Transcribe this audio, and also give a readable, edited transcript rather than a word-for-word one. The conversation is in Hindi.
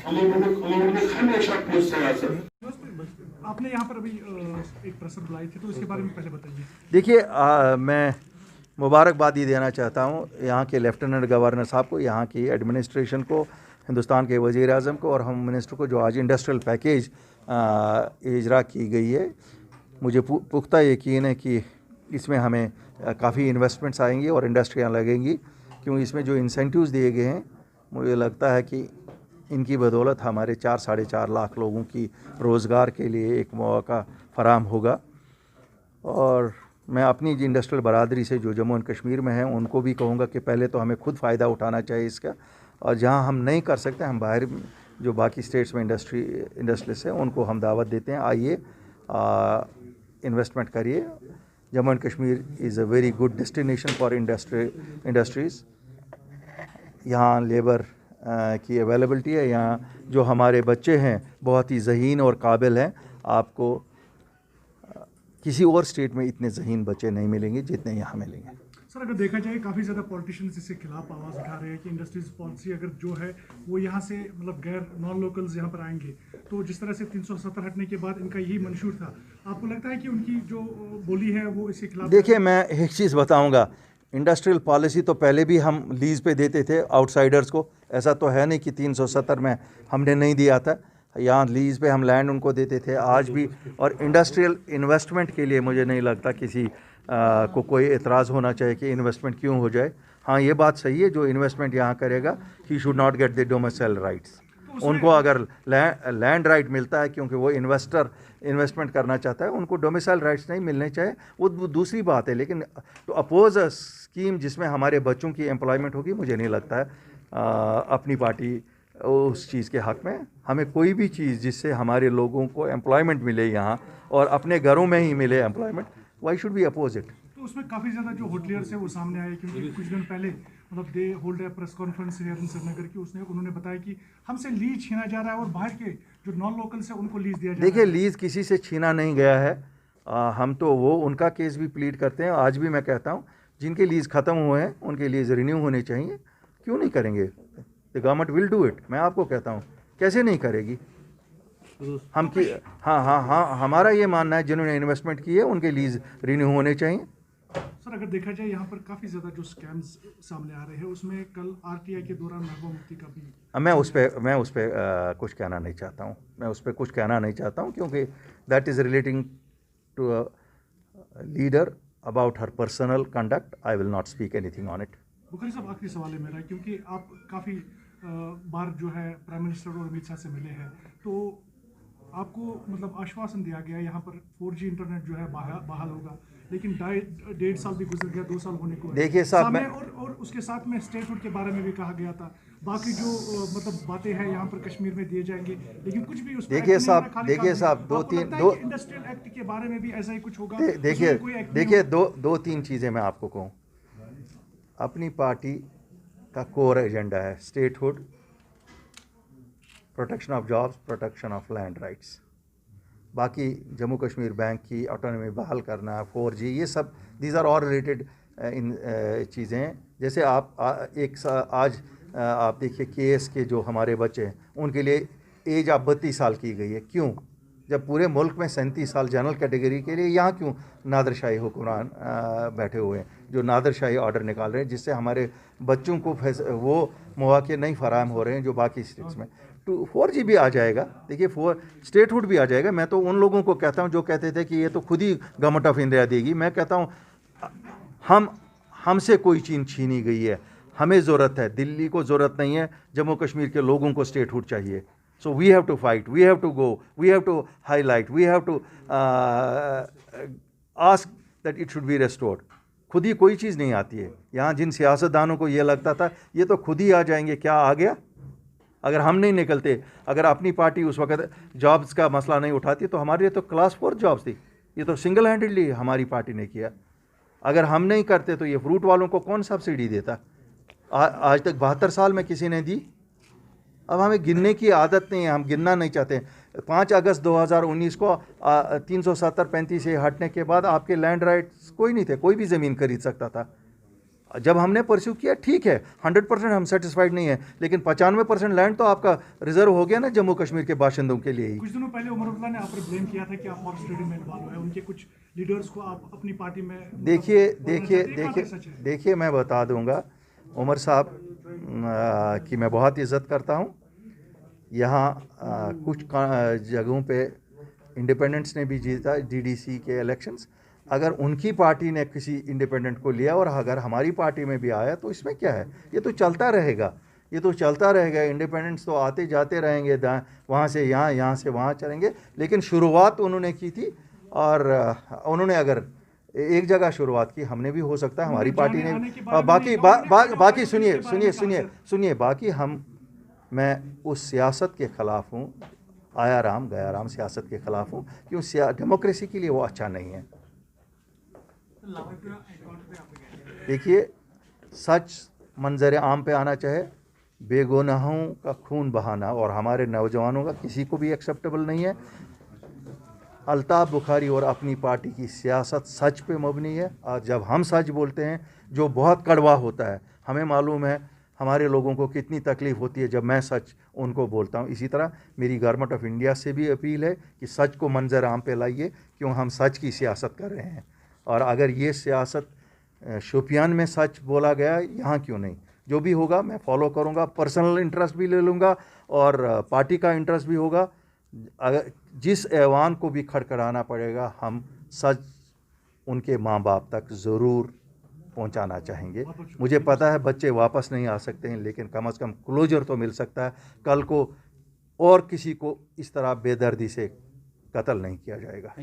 हमेशा पूछते हैं सर। आपने यहाँ पर अभी एक प्रसर बुलाई थी, तो इसके बारे में पहले बताइए। देखिए, मैं मुबारकबादी देना चाहता हूँ यहाँ के लेफ्टिनेंट गवर्नर साहब को, यहाँ की एडमिनिस्ट्रेशन को, हिंदुस्तान के वज़ीर आज़म को और होम मिनिस्टर को, जो आज इंडस्ट्रियल पैकेज इजरा की गई है। मुझे पुख्ता यकीन है कि इसमें हमें काफ़ी इन्वेस्टमेंट्स आएंगी और इंडस्ट्रियाँ लगेंगी, क्योंकि इसमें जो इंसेंटिव्स दिए गए हैं, मुझे लगता है कि इनकी बदौलत हमारे 4-4.5 लाख लोगों की रोज़गार के लिए एक मौका फराहम होगा। और मैं अपनी इंडस्ट्रियल बरादरी से जो जम्मू एंड कश्मीर में है उनको भी कहूँगा कि पहले तो हमें खुद फ़ायदा उठाना चाहिए इसका, और जहाँ हम नहीं कर सकते, हम बाहर जो बाकी स्टेट्स में इंडस्ट्रियलिस्ट हैं उनको हम दावत देते हैं, आइए इन्वेस्टमेंट करिए। Jammu and Kashmir is a very good destination for industries. यहाँ लेबर की अवेलेबिलिटी है, यहाँ जो हमारे बच्चे हैं बहुत ही ज़हीन और काबिल हैं। आपको किसी और स्टेट में इतने ज़हीन बच्चे नहीं मिलेंगे जितने यहाँ मिलेंगे। सर, अगर देखा जाए काफ़ी ज़्यादा पॉलिटिशियंस इसके खिलाफ आवाज़ उठा रहे हैं कि इंडस्ट्रीज पॉलिसी अगर जो है वो यहाँ से मतलब गैर नॉन लोकल्स यहाँ पर आएंगे, तो जिस तरह से 370 हटने के बाद इनका यही मंशूर था, आपको लगता है कि उनकी जो बोली है वो इसके खिलाफ? देखिए, मैं एक चीज़ बताऊँगा, इंडस्ट्रियल पॉलिसी तो पहले भी हम लीज़ पे देते थे आउटसाइडर्स को। ऐसा तो है नहीं कि 370 में हमने नहीं दिया था, यहाँ लीज़ पे हम लैंड उनको देते थे आज भी। और इंडस्ट्रियल इन्वेस्टमेंट के लिए मुझे नहीं लगता किसी को कोई एतराज़ होना चाहिए कि इन्वेस्टमेंट क्यों हो जाए। हाँ, ये बात सही है, जो इन्वेस्टमेंट यहाँ करेगा he should not get the domicile rights. उनको अगर लैंड राइट मिलता है क्योंकि वो इन्वेस्टर इन्वेस्टमेंट करना चाहता है, उनको डोमिसाइल राइट्स नहीं मिलने चाहिए, वो दूसरी बात है। लेकिन तो अपोज अ स्कीम जिसमें हमारे बच्चों की एम्प्लॉयमेंट होगी, मुझे नहीं लगता है अपनी पार्टी उस चीज़ के हक़ में। हमें कोई भी चीज़ जिससे हमारे लोगों को एम्प्लॉयमेंट मिले यहाँ और अपने घरों में ही मिले employment, why should be oppose it. तो उसमें काफ़ी ज़्यादा जो होटलियर्स है वो सामने आए, क्योंकि कुछ दिन पहले मतलब दे होल्ड है press conference here in Srinagar की, उन्होंने बताया कि हमसे लीज छीना जा रहा है और बाहर के जो नॉन लोकल्स है उनको लीज दिया जा रहा है। देखिए, लीज़ किसी से छीना नहीं गया है। हम तो वो उनका केस भी प्लीड करते हैं। आज भी मैं कहता हूँ, जिनके लीज़ ख़त्म हुए हैं उनके लीज़ रिन्यू होने चाहिए। क्यों नहीं करेंगे? The government will do it. मैं आपको कहता हूँ, कैसे नहीं करेगी? हम कि हाँ, हमारा ये मानना है जिन्होंने इन्वेस्टमेंट की है उनके लीज़ रिन्यू होने चाहिए। सर, अगर देखा जाए यहाँ पर काफ़ी ज़्यादा जो स्कैम्स सामने आ रहे हैं, उसमें कल आरटीआई के दौरान महबूबा मुफ्ती का भी मैं उस पर कुछ कहना नहीं चाहता हूँ। मैं उस पर कुछ कहना नहीं चाहता हूँ, क्योंकि that is relating to a leader about her personal conduct. I will not speak anything on it. Bukhari साहब, आखिरी सवाल है मेरा, क्योंकि आप काफ़ी बार जो है प्राइम मिनिस्टर और अमित शाह से मिले हैं, तो आपको मतलब आश्वासन दिया गया यहाँ पर 4G इंटरनेट जो है बहाल होगा, लेकिन 1.5 साल भी गुजर गया, 2 साल होने को है। देखिए साहब, और उसके साथ में स्टेटहुड के बारे में भी कहा गया था। बाकी जो मतलब बातें हैं यहाँ पर कश्मीर में दिए जाएंगे, लेकिन कुछ भी उस देखिए साहब, इंडस्ट्रियल एक्ट के बारे में भी ऐसा ही कुछ होगा। देखिए, दो तीन चीज़ें मैं आपको कहूँ। अपनी पार्टी का कोर एजेंडा है statehood, protection of jobs, protection of land rights. बाकी जम्मू कश्मीर बैंक की ऑटोनॉमी बहाल करना, 4G, ये सब दीज आर ऑल रिलेटेड इन चीज़ें हैं। जैसे आप आज आप देखिए केएस के जो हमारे बच्चे हैं उनके लिए एज आप 32 साल की गई है। क्यों? जब पूरे मुल्क में 37 साल जनरल कैटेगरी के लिए, यहाँ क्यों नादरशाही हुक्मरान बैठे हुए हैं जो नादरशाही ऑर्डर निकाल रहे हैं, जिससे हमारे बच्चों को वो मौके नहीं फराहम हो रहे हैं जो बाकी स्टेट्स में। 4G भी आ जाएगा। देखिए, स्टेटहुड भी आ जाएगा। मैं तो उन लोगों को कहता हूं जो कहते थे कि ये तो खुद ही गवर्नमेंट ऑफ इंडिया देगी। मैं कहता हूं हमसे कोई चीज़ छीनी गई है। हमें ज़रूरत है, दिल्ली को ज़रूरत नहीं है, जम्मू कश्मीर के लोगों को स्टेटहुड चाहिए। So we have to fight, we have to go, we have to highlight, we have to ask that it should be restored. खुद ही कोई चीज़ नहीं आती है। यहाँ जिन सियासतदानों को ये लगता था ये तो खुद ही आ जाएंगे, क्या आ गया? अगर हम नहीं निकलते, अगर अपनी पार्टी उस वक्त जॉब्स का मसला नहीं उठाती, तो हमारे लिए तो क्लास 4 जॉब्स थी। ये तो सिंगल हैंडेडली हमारी पार्टी ने किया। अगर हम नहीं करते तो ये फ्रूट वालों को कौन सब्सिडी देता? आज तक 72 साल में किसी ने दी। अब हमें गिनने की आदत नहीं है, हम गिनना नहीं चाहते। 5 अगस्त 2019 को 370-35 से हटने के बाद आपके लैंड राइट्स कोई नहीं थे, कोई भी ज़मीन खरीद सकता था। जब हमने परस्यू किया ठीक है, 100% हम सेटिस्फाइड नहीं है, लेकिन 95% लैंड तो आपका रिजर्व हो गया ना जम्मू कश्मीर के बाशिंदों के लिए ही। कुछ दिनों पहले उमर अब्दुल्ला ने आप पर ब्लेम किया था कि आप फॉरेस्ट ट्रेडिंग में इन्वॉल्व है, उनके कुछ लीडर्स को आप अपनी पार्टी में देखिए मैं बता दूंगा, उमर साहब की मैं बहुत इज़्ज़त करता हूँ। यहाँ कुछ जगहों पे इंडिपेंडेंट्स ने भी जीता डीडीसी के इलेक्शंस। अगर उनकी पार्टी ने किसी इंडिपेंडेंट को लिया और अगर हमारी पार्टी में भी आया तो इसमें क्या है, ये तो चलता रहेगा, ये तो चलता रहेगा। इंडिपेंडेंट्स तो आते जाते रहेंगे, वहाँ से यहाँ, यहाँ से वहाँ चलेंगे, लेकिन शुरुआत उन्होंने की थी और उन्होंने अगर एक जगह शुरुआत की, हमने भी हो सकता है हमारी पार्टी ने बाकी सुनिए बाकी मैं उस सियासत के ख़िलाफ़ हूँ, आया राम गया राम सियासत के ख़िलाफ़ हूँ, क्यों डेमोक्रेसी के लिए वो अच्छा नहीं है। देखिए, सच मंजर आम पे आना चाहे, बेगुनाहों का खून बहाना और हमारे नौजवानों का किसी को भी एक्सेप्टेबल नहीं है। अल्ताफ़ बुखारी और अपनी पार्टी की सियासत सच पे मबनी है, और जब हम सच बोलते हैं जो बहुत कड़वा होता है, हमें मालूम है हमारे लोगों को कितनी तकलीफ़ होती है जब मैं सच उनको बोलता हूँ। इसी तरह मेरी गवर्नमेंट ऑफ इंडिया से भी अपील है कि सच को मंजर आम पे लाइए, क्यों हम सच की सियासत कर रहे हैं। और अगर ये सियासत शोपियान में सच बोला गया, यहाँ क्यों नहीं, जो भी होगा मैं फॉलो करूँगा, पर्सनल इंटरेस्ट भी ले लूँगा और पार्टी का इंटरेस्ट भी होगा। अगर जिस ऐवान को भी खड़खड़ाना पड़ेगा, हम सच उनके माँ बाप तक ज़रूर पहुंचाना चाहेंगे। मुझे पता है बच्चे वापस नहीं आ सकते हैं, लेकिन कम से कम क्लोजर तो मिल सकता है, कल को और किसी को इस तरह बेदर्दी से कत्ल नहीं किया जाएगा।